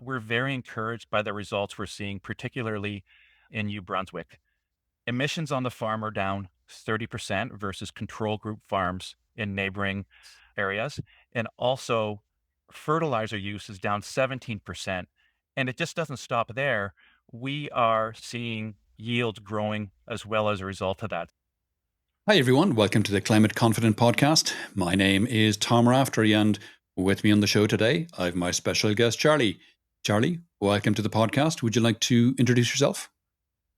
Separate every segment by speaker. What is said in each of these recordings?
Speaker 1: we're very encouraged by the results we're seeing, particularly in New Brunswick. Emissions on the farm are down 30% versus control group farms in neighboring areas. And also, fertilizer use is down 17%. And it just doesn't stop there. We are seeing yields growing as well as a result of that.
Speaker 2: Hi, everyone. Welcome to the Climate Confident Podcast. My name is Tom Raftery, and with me on the show today, I have my special guest, Charlie. Charlie, welcome to the podcast. Would you like to introduce yourself?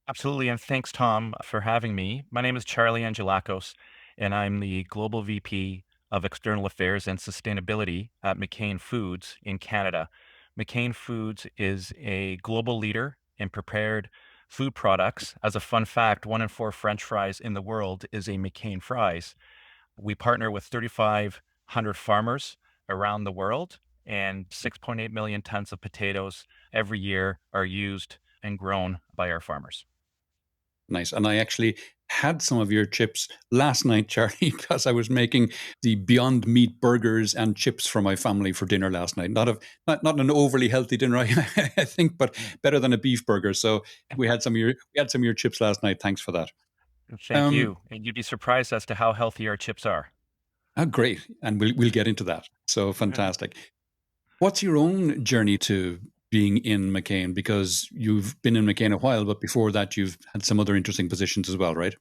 Speaker 1: Absolutely. And thanks, Tom, for having me. My name is Charlie Angelakos, and I'm the Global VP of External Affairs and Sustainability at McCain Foods in Canada. McCain Foods is a global leader in prepared food products. As a fun fact, 1 in 4 French fries in the world is a McCain fries. We partner with 3,500 farmers around the world, and 6.8 million tons of potatoes every year are used and grown by our farmers.
Speaker 2: Nice. And I actually had some of your chips last night, Charlie, because I was making the Beyond Meat burgers and chips for my family for dinner last night. Not an overly healthy dinner, I think, but better than a beef burger. So we had some of your chips last night. Thanks for that.
Speaker 1: Thank
Speaker 2: Um,
Speaker 1: you. And you'd be surprised as to how healthy our chips are.
Speaker 2: Great, and we'll get into that. So fantastic. What's your own journey to being in McCain? Because you've been in McCain a while, but before that, you've had some other interesting positions as well, right?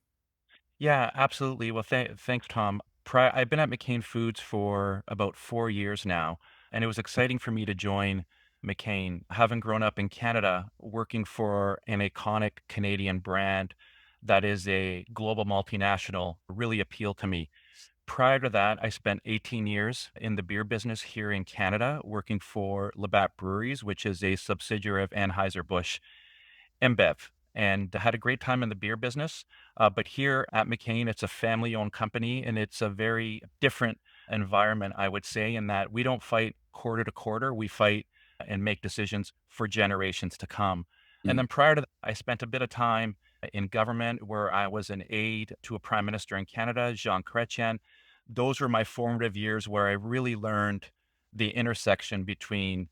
Speaker 1: Yeah, absolutely. Well, thanks, Tom. I've been at McCain Foods for about 4 years now, and it was exciting for me to join McCain. Having grown up in Canada, working for an iconic Canadian brand that is a global multinational really appealed to me. Prior to that, I spent 18 years in the beer business here in Canada, working for Labatt Breweries, which is a subsidiary of Anheuser-Busch InBev, and had a great time in the beer business. But here at McCain, it's a family-owned company, and it's a very different environment, I would say, in that we don't fight quarter to quarter. We fight and make decisions for generations to come. And
Speaker 2: Mm.
Speaker 1: then prior to that, I spent a bit of time in government where I was an aide to a prime minister in Canada, Jean Chrétien. Those were my formative years where I really learned the intersection between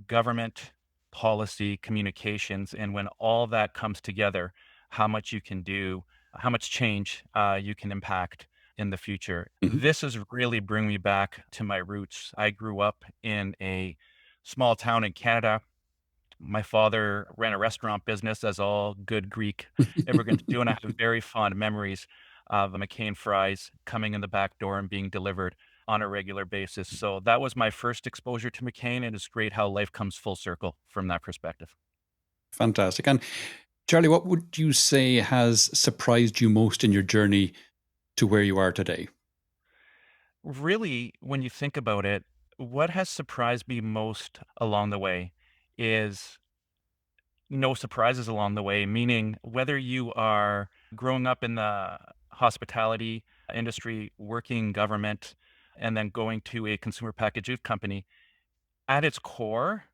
Speaker 1: government, policy, communications, and when all that comes together, how much you can do, how much change you can impact in the future.
Speaker 2: Mhm.
Speaker 1: This is really bring me back to my roots. I grew up in a small town in Canada. My father ran a restaurant business, as all good Greek immigrants do, and I have very fond memories of the McCain fries coming in the back door and being delivered on a regular basis. So that was my first exposure to McCain, and it's great how life comes full circle from that perspective.
Speaker 2: Fantastic. And Charlie, what would you say has surprised you most in your journey to where you are today?
Speaker 1: Really, when you think about it, what has surprised me most along the way is no surprises along the way, meaning whether you are growing up in the hospitality industry, working government, and then going to a consumer packaged goods company, at its core,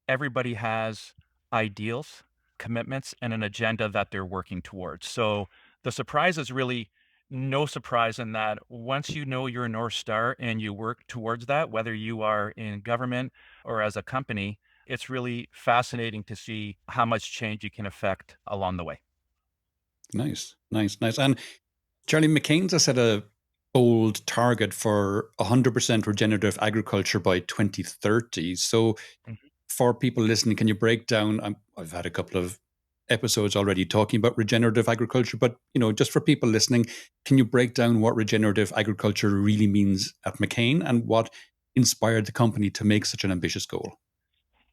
Speaker 1: everybody has ideals, commitments, and an agenda that they're working towards. So the surprise is really no surprise in that once you know your North Star and you work towards that, whether you are in government or as a company, it's really fascinating to see how much change you can affect along the way.
Speaker 2: Nice, nice, nice. And Charlie, McCain's has set a bold target for 100% regenerative agriculture by 2030. So,
Speaker 1: Mhm.
Speaker 2: for people listening, can you break down? I've had a couple of episodes already talking about regenerative agriculture, but just for people listening, can you break down what regenerative agriculture really means at McCain and what inspired the company to make such an ambitious goal?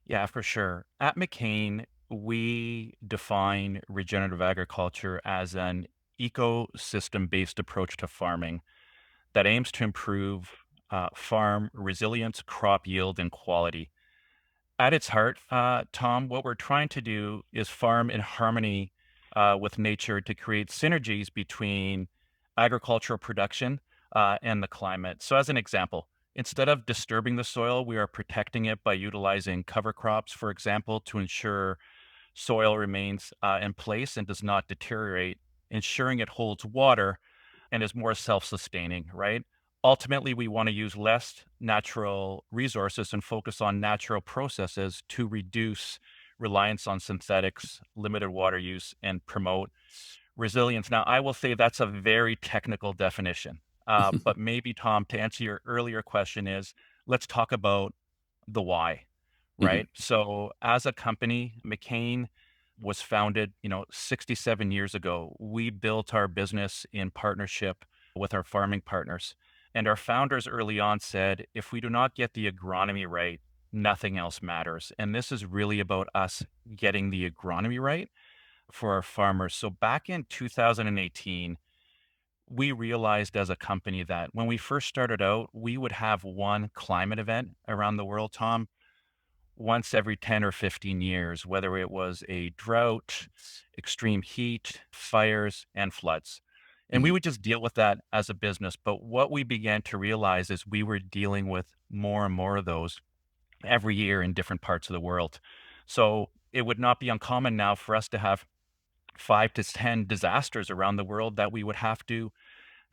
Speaker 1: Yeah, for sure. At McCain, we define regenerative agriculture as an ecosystem based approach to farming that aims to improve farm resilience, crop yield, and quality. At its heart, Tom, what we're trying to do is farm in harmony with nature to create synergies between agricultural production and the climate. So, as an example, instead of disturbing the soil, we are protecting it by utilizing cover crops, for example, to ensure soil remains in place and does not deteriorate, ensuring it holds water and is more self sustaining, right? Ultimately, we want to use less natural resources and focus on natural processes to reduce reliance on synthetics, limited water use, and promote resilience. Now, I will say that's a very technical definition. But maybe, Tom, to answer your earlier question, is let's talk about the why,
Speaker 2: Mhm.
Speaker 1: right? So, as a company, McCain was founded, 67 years ago. We built our business in partnership with our farming partners. And our founders early on said, if we do not get the agronomy right, nothing else matters. And this is really about us getting the agronomy right for our farmers. So back in 2018, we realized as a company that when we first started out, we would have one climate event around the world, Tom, once every 10 or 15 years, whether it was a drought, extreme heat, fires, and floods. And we
Speaker 2: Mhm.
Speaker 1: would just deal with that as a business. But what we began to realize is we were dealing with more and more of those every year in different parts of the world. So it would not be uncommon now for us to have 5 to 10 disasters around the world that we would have to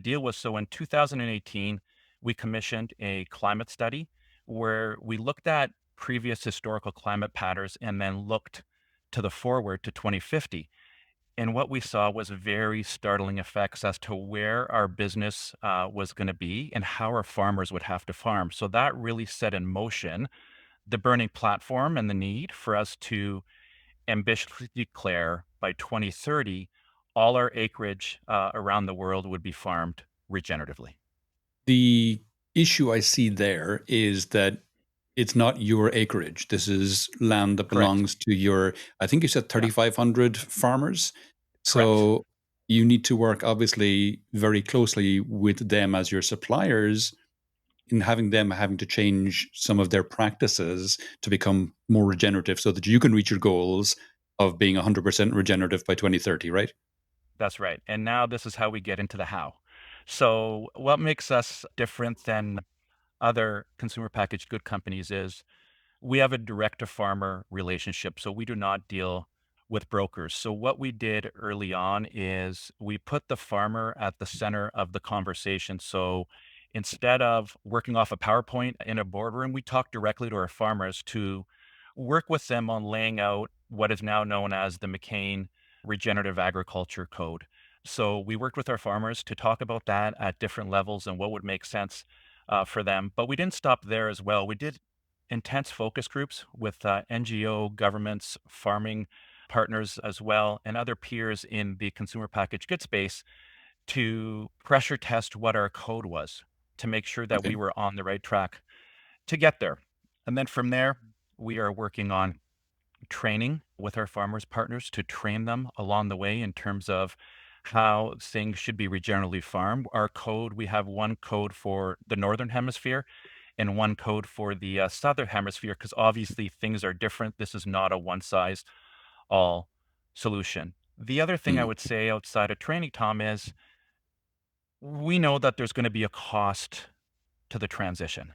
Speaker 1: deal with. So in 2018, we commissioned a climate study where we looked at previous historical climate patterns and then looked to the forward to 2050. And what we saw was very startling effects as to where our business was going to be and how our farmers would have to farm. So that really set in motion the burning platform and the need for us to ambitiously declare by 2030 all our acreage around the world would be farmed regeneratively.
Speaker 2: The issue I see there is that it's not your acreage. This is land that
Speaker 1: Correct.
Speaker 2: belongs to your, I think you said
Speaker 1: Yeah,
Speaker 2: 3,500 farmers.
Speaker 1: correct.
Speaker 2: So you need to work obviously very closely with them as your suppliers in having them having to change some of their practices to become more regenerative so that you can reach your goals of being 100% regenerative by 2030, right?
Speaker 1: That's right. And now this is how we get into the how. So, what makes us different than other consumer packaged good companies is we have a direct to farmer relationship. So, we do not deal with brokers. So, what we did early on is we put the farmer at the center of the conversation. So, instead of working off a PowerPoint in a boardroom, we talk directly to our farmers to work with them on laying out what is now known as the McCain Regenerative Agriculture Code. So we worked with our farmers to talk about that at different levels and what would make sense for them. But we didn't stop there as well. We did intense focus groups with NGO, governments, farming partners as well, and other peers in the consumer packaged goods space to pressure test what our code was to make sure that we
Speaker 2: Okay.
Speaker 1: were on the right track to get there. And then from there, we are working on training with our farmers partners to train them along the way in terms of how things should be regeneratively farmed. Our code, we have one code for the northern hemisphere and one code for the southern hemisphere because obviously things are different. This is not a one size all solution. The other thing I
Speaker 2: Mm.
Speaker 1: would say outside of training, Tom, is we know that there's going to be a cost to the transition.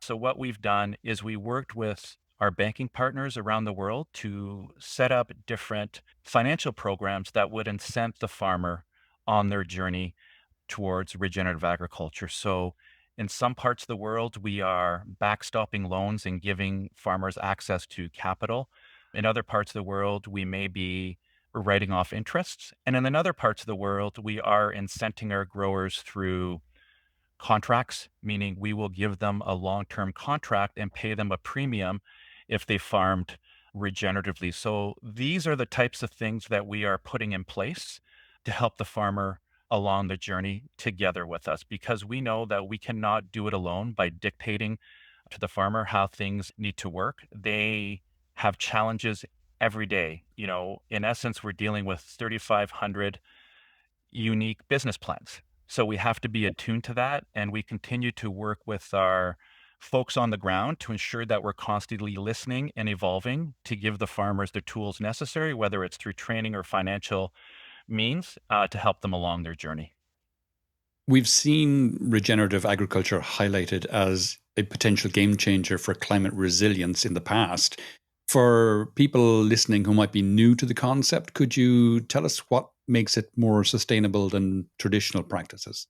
Speaker 1: So what we've done is we worked with our banking partners around the world to set up different financial programs that would incent the farmer on their journey towards regenerative agriculture. So in some parts of the world, we are backstopping loans and giving farmers access to capital. In other parts of the world, we may be writing off interests. And in other parts of the world, we are incenting our growers through contracts, meaning we will give them a long-term contract and pay them a premium if they farmed regeneratively. So these are the types of things that we are putting in place to help the farmer along the journey together with us because we know that we cannot do it alone by dictating to the farmer how things need to work. They have challenges every day. In essence, we're dealing with 3,500 unique business plans. So we have to be attuned to that. And we continue to work with our folks on the ground to ensure that we're constantly listening and evolving to give the farmers the tools necessary, whether it's through training or financial means, to help them along their journey.
Speaker 2: We've seen regenerative agriculture highlighted as a potential game changer for climate resilience in the past. For people listening who might be new to the concept, could you tell us what makes it more sustainable than traditional practices?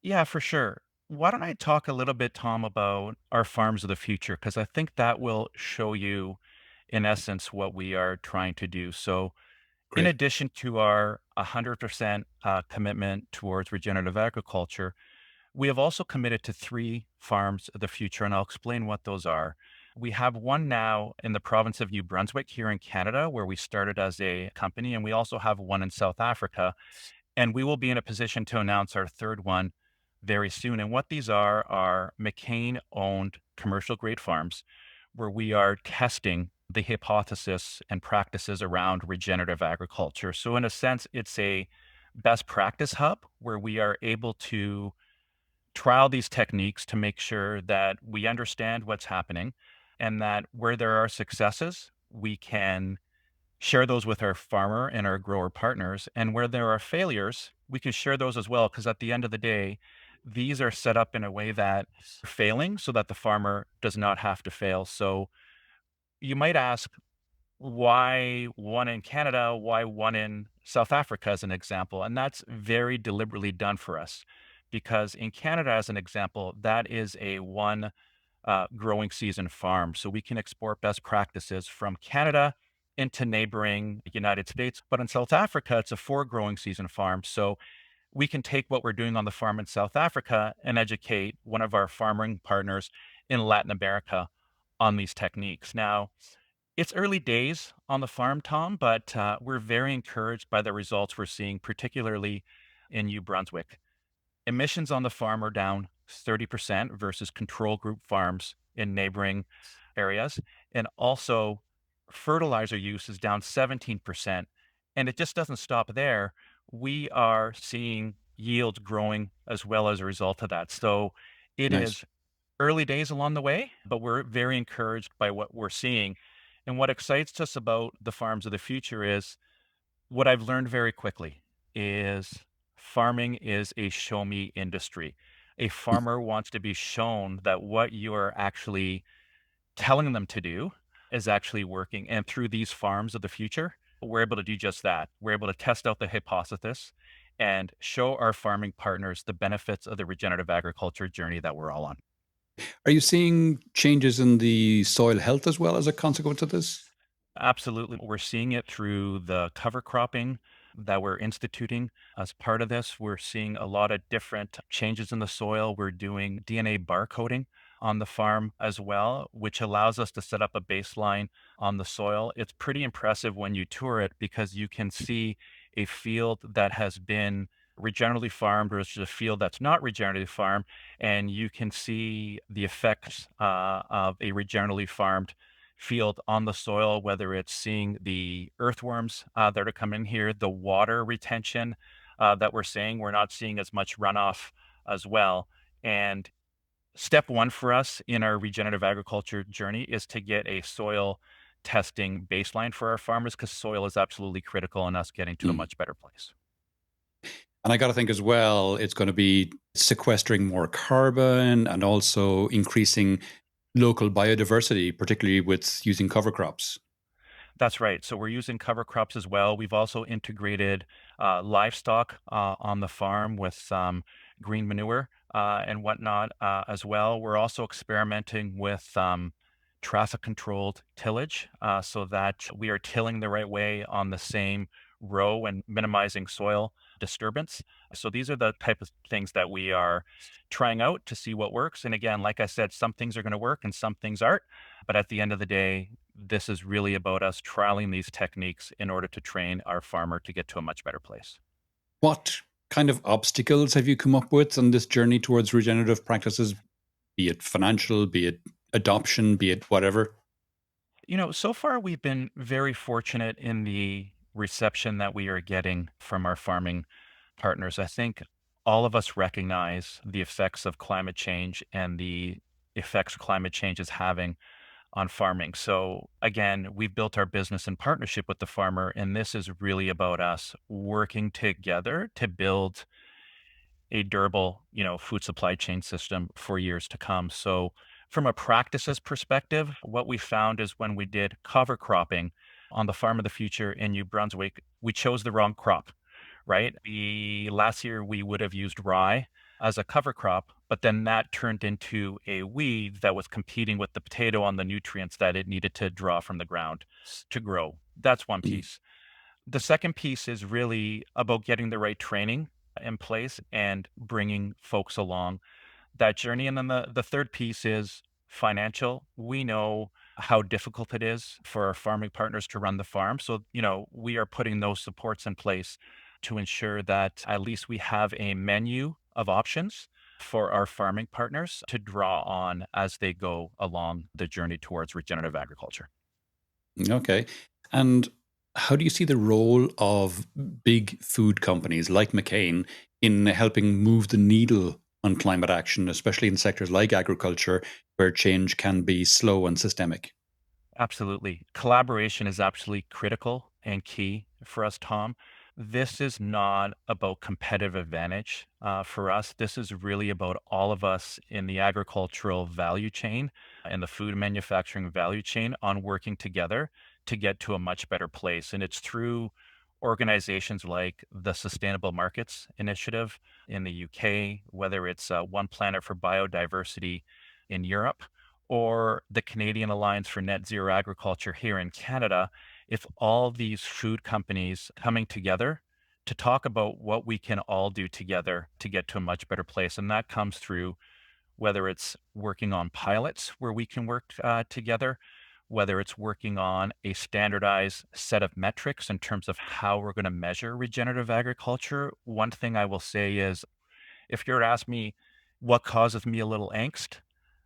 Speaker 1: Yeah, for sure. Why don't I talk a little bit, Tom, about our farms of the future? Because I think that will show you, in essence, what we are trying to do. So, in
Speaker 2: Great.
Speaker 1: addition to our 100% commitment towards regenerative agriculture, we have also committed to three farms of the future, and I'll explain what those are. We have one now in the province of New Brunswick here in Canada, where we started as a company, and we also have one in South Africa. And we will be in a position to announce our third one very soon. And what these are McCain owned commercial grade farms where we are testing the hypothesis and practices around regenerative agriculture. So, in a sense, it's a best practice hub where we are able to trial these techniques to make sure that we understand what's happening and that where there are successes, we can share those with our farmer and our grower partners. And where there are failures, we can share those as well. Because at the end of the day, these are set up in a way that failing so that the farmer does not have to fail. So you might ask, why one in Canada? Why one in South Africa, as an example? And that's very deliberately done for us. Because in Canada, as an example, that is a one growing season farm. So we can export best practices from Canada into neighboring United States. But in South Africa, it's a four growing season farm. So we can take what we're doing on the farm in South Africa and educate one of our farming partners in Latin America on these techniques. Now, it's early days on the farm, Tom, but we're very encouraged by the results we're seeing, particularly in New Brunswick. Emissions on the farm are down 30% versus control group farms in neighboring areas. And also, fertilizer use is down 17%. And it just doesn't stop there. We are seeing yields growing as well as a result of that. So it
Speaker 2: Nice.
Speaker 1: is early days along the way, but we're very encouraged by what we're seeing. And what excites us about the farms of the future is what I've learned very quickly is farming is a show me industry. A farmer wants to be shown that what you are actually telling them to do is actually working. And through these farms of the future, we're able to do just that. We're able to test out the hypothesis and show our farming partners the benefits of the regenerative agriculture journey that we're all on.
Speaker 2: Are you seeing changes in the soil health as well as a consequence of this?
Speaker 1: Absolutely. We're seeing it through the cover cropping that we're instituting as part of this. We're seeing a lot of different changes in the soil. We're doing DNA barcoding on the farm as well, which allows us to set up a baseline on the soil. It's pretty impressive when you tour it because you can see a field that has been regeneratively farmed versus a field that's not regeneratively farmed, and you can see the effects of a regeneratively farmed field on the soil, whether it's seeing the earthworms that are coming here, the water retention that we're seeing. We're not seeing as much runoff as well. And step one for us in our regenerative agriculture journey is to get a soil testing baseline for our farmers because soil is absolutely critical in us getting to a
Speaker 2: Mm.
Speaker 1: much better place.
Speaker 2: And I got to think as well, it's going to be sequestering more carbon and also increasing local biodiversity, particularly with using cover crops.
Speaker 1: That's right. So we're using cover crops as well. We've also integrated livestock on the farm with some green manure and whatnot as well. We're also experimenting with traffic controlled tillage so that we are tilling the right way on the same row and minimizing soil disturbance. So these are the type of things that we are trying out to see what works. And again, like I said, some things are going to work and some things aren't. But at the end of the day, this is really about us trialing these techniques in order to train our farmer to get to a much better place.
Speaker 2: What kind of obstacles have you come up with on this journey towards regenerative practices, be it financial, be it adoption, be it whatever?
Speaker 1: So far we've been very fortunate in the reception that we are getting from our farming partners. I think all of us recognize the effects of climate change and the effects climate change is having on farming. So again, we've built our business in partnership with the farmer, and this is really about us working together to build a durable, food supply chain system for years to come. So from a practices perspective, what we found is when we did cover cropping on the farm of the future in New Brunswick, we chose the wrong crop, right? The last year we would have used rye as a cover crop, but then that turned into a weed that was competing with the potato on the nutrients that it needed to draw from the ground to grow. That's one
Speaker 2: Mm.
Speaker 1: piece. The second piece is really about getting the right training in place and bringing folks along that journey. And then the third piece is financial. We know how difficult it is for our farming partners to run the farm. So, we are putting those supports in place to ensure that at least we have a menu of options for our farming partners to draw on as they go along the journey towards regenerative agriculture.
Speaker 2: Okay. And how do you see the role of big food companies like McCain in helping move the needle on climate action, especially in sectors like agriculture, where change can be slow and systemic?
Speaker 1: Absolutely. Collaboration is absolutely critical and key for us, Tom. This is not about competitive advantage for us. This is really about all of us in the agricultural value chain and the food manufacturing value chain on working together to get to a much better place. And it's through organizations like the Sustainable Markets Initiative in the UK, whether it's One Planet for Biodiversity in Europe or the Canadian Alliance for Net Zero Agriculture here in Canada, if all these food companies coming together to talk about what we can all do together to get to a much better place. And that comes through whether it's working on pilots where we can work together, whether it's working on a standardized set of metrics in terms of how we're going to measure regenerative agriculture. One thing I will say is if you were to ask me what causes me a little angst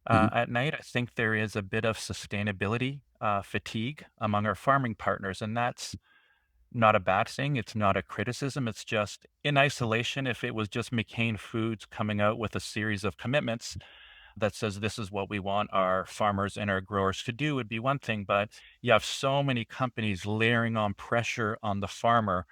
Speaker 2: Mhm.
Speaker 1: at night, I think there is a bit of sustainability fatigue among our farming partners, and that's not a bad thing. It's not a criticism. It's just in isolation. If it was just McCain Foods coming out with a series of commitments that says this is what we want our farmers and our growers to do would be one thing. But you have so many companies layering on pressure on the farmer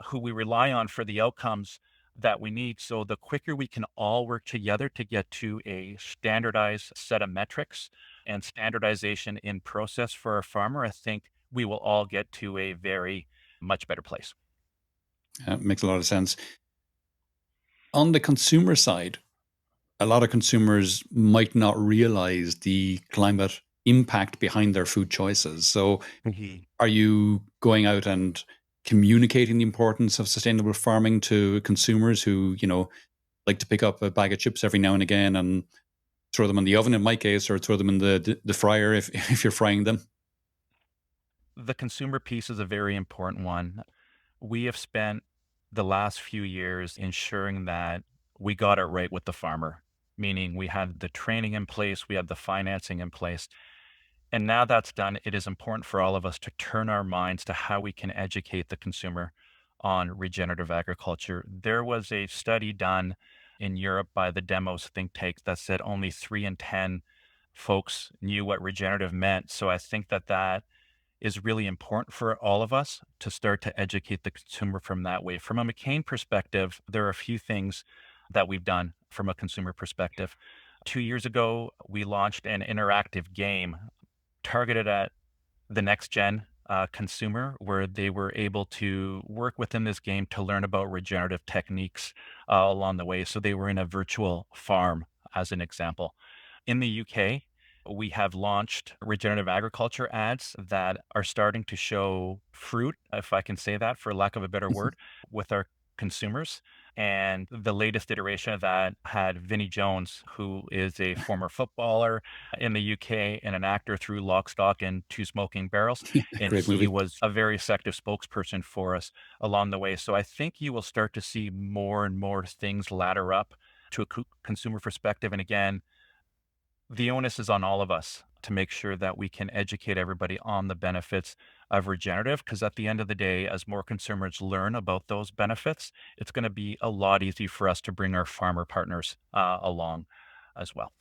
Speaker 1: who we rely on for the outcomes that we need. So the quicker we can all work together to get to a standardized set of metrics and standardization in process for our farmer, I think we will all get to a very much better place.
Speaker 2: Makes a lot of sense. On the consumer side, a lot of consumers might not realize the climate impact behind their food choices. So,
Speaker 1: Mhm.
Speaker 2: are you going out and communicating the importance of sustainable farming to consumers who, like to pick up a bag of chips every now and again and throw them in the oven in my case, or throw them in the fryer if if you're frying them?
Speaker 1: The consumer piece is a very important one. We have spent the last few years ensuring that we got it right with the farmer, meaning we had the training in place, we had the financing in place. And now that's done, it is important for all of us to turn our minds to how we can educate the consumer on regenerative agriculture. There was a study done in Europe by the Demos think tank that said only 3 in 10 folks knew what regenerative meant. So I think that is really important for all of us to start to educate the consumer from that way. From a McCain perspective, there are a few things that we've done from a consumer perspective. 2 years ago, we launched an interactive game targeted at the next gen consumer, where they were able to work within this game to learn about regenerative techniques along the way. So they were in a virtual farm, as an example. In the UK, we have launched regenerative agriculture ads that are starting to show fruit, if I can say that for lack of a better word, with our consumers. And the latest iteration of that had Vinnie Jones, who is a former footballer in the UK and an actor through Lock, Stock, and Two Smoking Barrels. And
Speaker 2: Great
Speaker 1: he
Speaker 2: movie.
Speaker 1: was a very effective spokesperson for us along the way. So I think you will start to see more and more things ladder up to a consumer perspective. And again, the onus is on all of us to make sure that we can educate everybody on the benefits of regenerative. Because at the end of the day, as more consumers learn about those benefits, it's going to be a lot easier for us to bring our farmer partners along as well.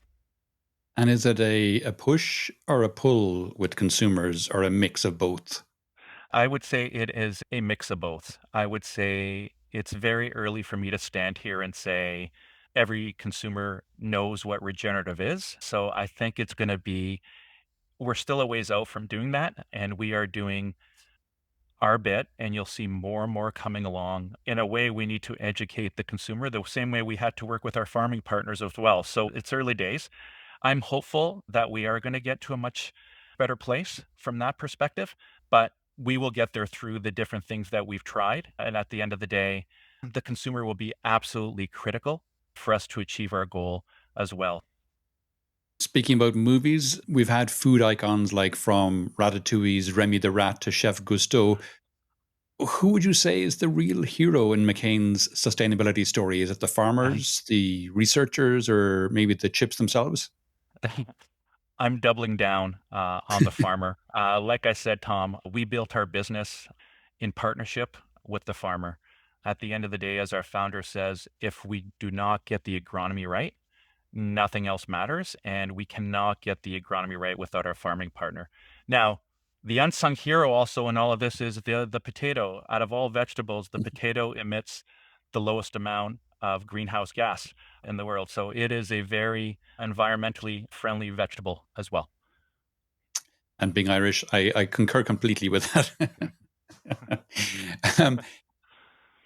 Speaker 2: And is it a push or a pull with consumers, or a mix of both?
Speaker 1: I would say it is a mix of both. I would say it's very early for me to stand here and say every consumer knows what regenerative is. So I think it's going to be, we're still a ways out from doing that. And we are doing our bit, and you'll see more and more coming along. In a way, we need to educate the consumer the same way we had to work with our farming partners as well. So it's early days. I'm hopeful that we are going to get to a much better place from that perspective, but we will get there through the different things that we've tried. And at the end of the day, the consumer will be absolutely critical for us to achieve our goal as well.
Speaker 2: Speaking about movies, we've had food icons like from Ratatouille's Remy the Rat to Chef Gusteau. Who would you say is the real hero in McCain's sustainability story? Is it the
Speaker 1: I,
Speaker 2: farmers, the researchers, or maybe the chips themselves?
Speaker 1: I'm doubling down on the farmer. Like I said, Tom, we built our business in partnership with the farmer. At the end of the day, as our founder says, if we do not get the agronomy right, nothing else matters, and we cannot get the agronomy right without our farming partner. Now, the unsung hero also in all of this is the potato. Out of all vegetables, the potato emits the lowest amount of greenhouse gas in the world. So it is a very environmentally friendly vegetable as well.
Speaker 2: And being Irish, I concur completely with that. um,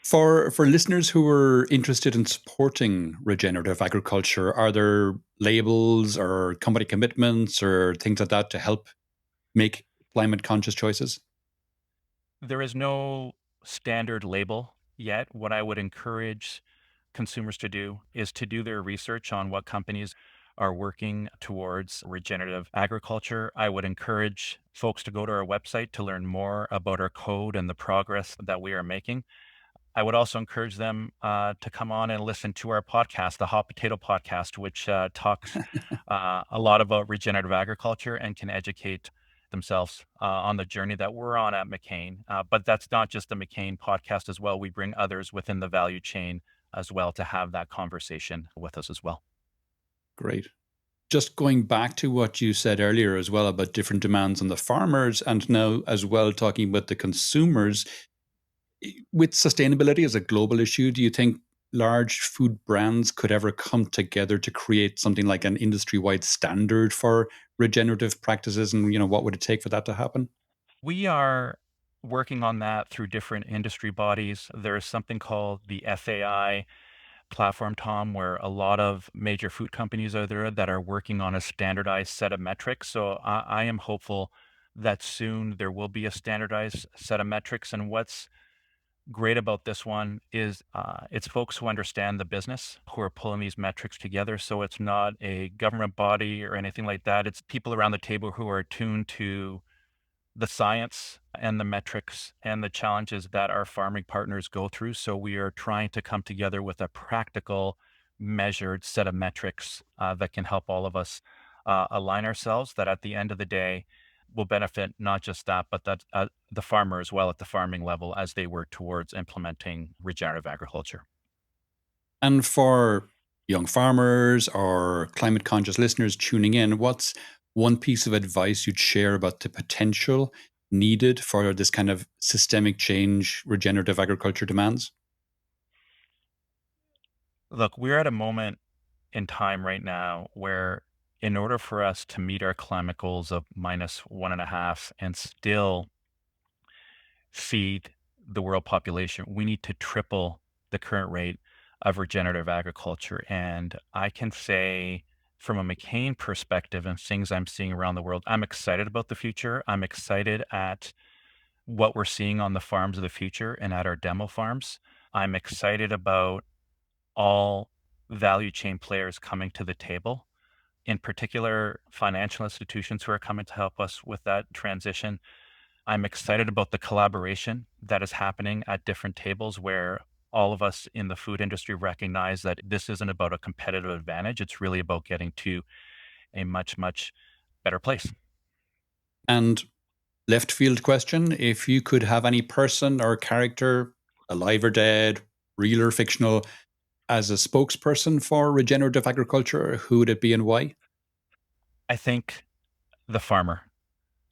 Speaker 2: for listeners who are interested in supporting regenerative agriculture, are there labels or company commitments or things like that to help make climate conscious choices?
Speaker 1: There is no standard label yet. What I would encourage consumers to do is to do their research on what companies are working towards regenerative agriculture. I would encourage folks to go to our website to learn more about our code and the progress that we are making. I would also encourage them to come on and listen to our podcast, the Hot Potato Podcast, which talks a lot about regenerative agriculture and can educate themselves on the journey that we're on at McCain. But that's not just the McCain podcast as well. We bring others within the value chain as well to have that conversation with us as well.
Speaker 2: Great. Just going back to what you said earlier as well about different demands on the farmers, and now as well talking about the consumers, with sustainability as a global issue, do you think large food brands could ever come together to create something like an industry-wide standard for regenerative practices? And what would it take for that to happen?
Speaker 1: We are working on that through different industry bodies. There is something called the FAI platform, Tom, where a lot of major food companies are there that are working on a standardized set of metrics. So I am hopeful that soon there will be a standardized set of metrics. And what's great about this one is it's folks who understand the business who are pulling these metrics together. So it's not a government body or anything like that. It's people around the table who are attuned to the science and the metrics and the challenges that our farming partners go through. So we are trying to come together with a practical, measured set of metrics that can help all of us align ourselves. That at the end of the day will benefit not just that, but that the farmer as well at the farming level as they work towards implementing regenerative agriculture.
Speaker 2: And for young farmers or climate conscious listeners tuning in, what's one piece of advice you'd share about the potential needed for this kind of systemic change regenerative agriculture demands?
Speaker 1: Look, we're at a moment in time right now where in order for us to meet our climate goals of minus 1.5 and still feed the world population, we need to triple the current rate of regenerative agriculture. And I can say, from a McCain perspective and things I'm seeing around the world, I'm excited about the future. I'm excited at what we're seeing on the farms of the future and at our demo farms. I'm excited about all value chain players coming to the table, in particular, financial institutions who are coming to help us with that transition. I'm excited about the collaboration that is happening at different tables where all of us in the food industry recognize that this isn't about a competitive advantage. It's really about getting to a much, much better place.
Speaker 2: And left field question, if you could have any person or character, alive or dead, real or fictional, as a spokesperson for regenerative agriculture, who would it be and why?
Speaker 1: I think the farmer.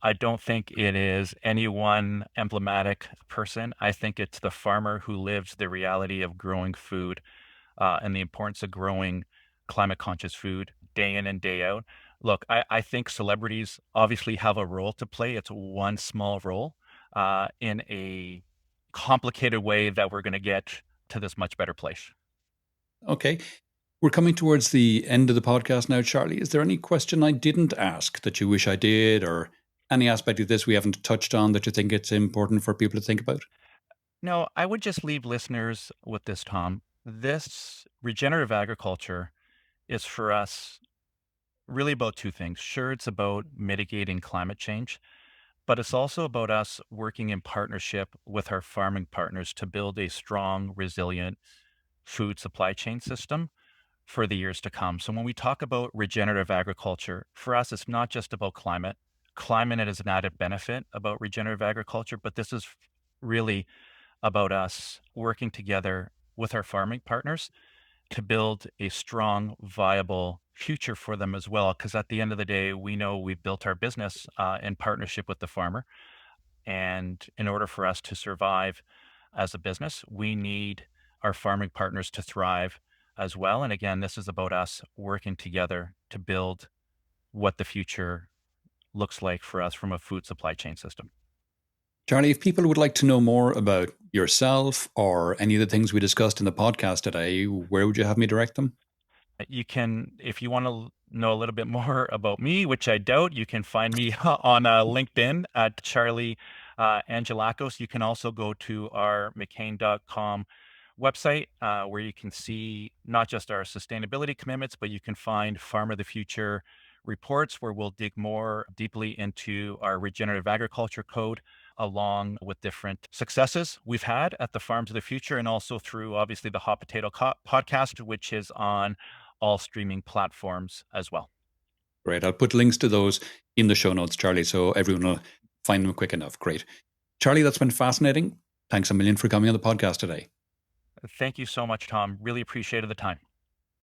Speaker 1: I don't think it is any one emblematic person. I think it's the farmer who lives the reality of growing food and the importance of growing climate conscious food day in and day out. Look, I think celebrities obviously have a role to play. It's one small role. in a complicated way that we're going to get to this much better place.
Speaker 2: Okay. We're coming towards the end of the podcast now, Charlie. Is there any question I didn't ask that you wish I did, or any aspect of this we haven't touched on that you think it's important for people to think about?
Speaker 1: No, I would just leave listeners with this, Tom. This regenerative agriculture is for us really about two things. Sure, it's about mitigating climate change, but it's also about us working in partnership with our farming partners to build a strong, resilient food supply chain system for the years to come. So when we talk about regenerative agriculture, for us, it's not just about climate. Climate is an added benefit about regenerative agriculture, but this is really about us working together with our farming partners to build a strong, viable future for them as well. Because at the end of the day, we know we've built our business in partnership with the farmer. And in order for us to survive as a business, we need our farming partners to thrive as well. And again, this is about us working together to build what the future looks like for us from a food supply chain system.
Speaker 2: Charlie, if people would like to know more about yourself or any of the things we discussed in the podcast today, where would you have me direct them?
Speaker 1: You can, if you want to know a little bit more about me, which I doubt, you can find me on LinkedIn at Charlie Angelakos. You can also go to our McCain.com website where you can see not just our sustainability commitments, but you can find Farm of the Future reports where we'll dig more deeply into our regenerative agriculture code along with different successes we've had at the Farms of the Future and also through obviously the Hot Potato podcast, which is on all streaming platforms as well.
Speaker 2: Great. I'll put links to those in the show notes, Charlie, so everyone will find them quick enough. Great. Charlie, that's been fascinating. Thanks a million for coming on the podcast today.
Speaker 1: Thank you so much, Tom. Really appreciated the time.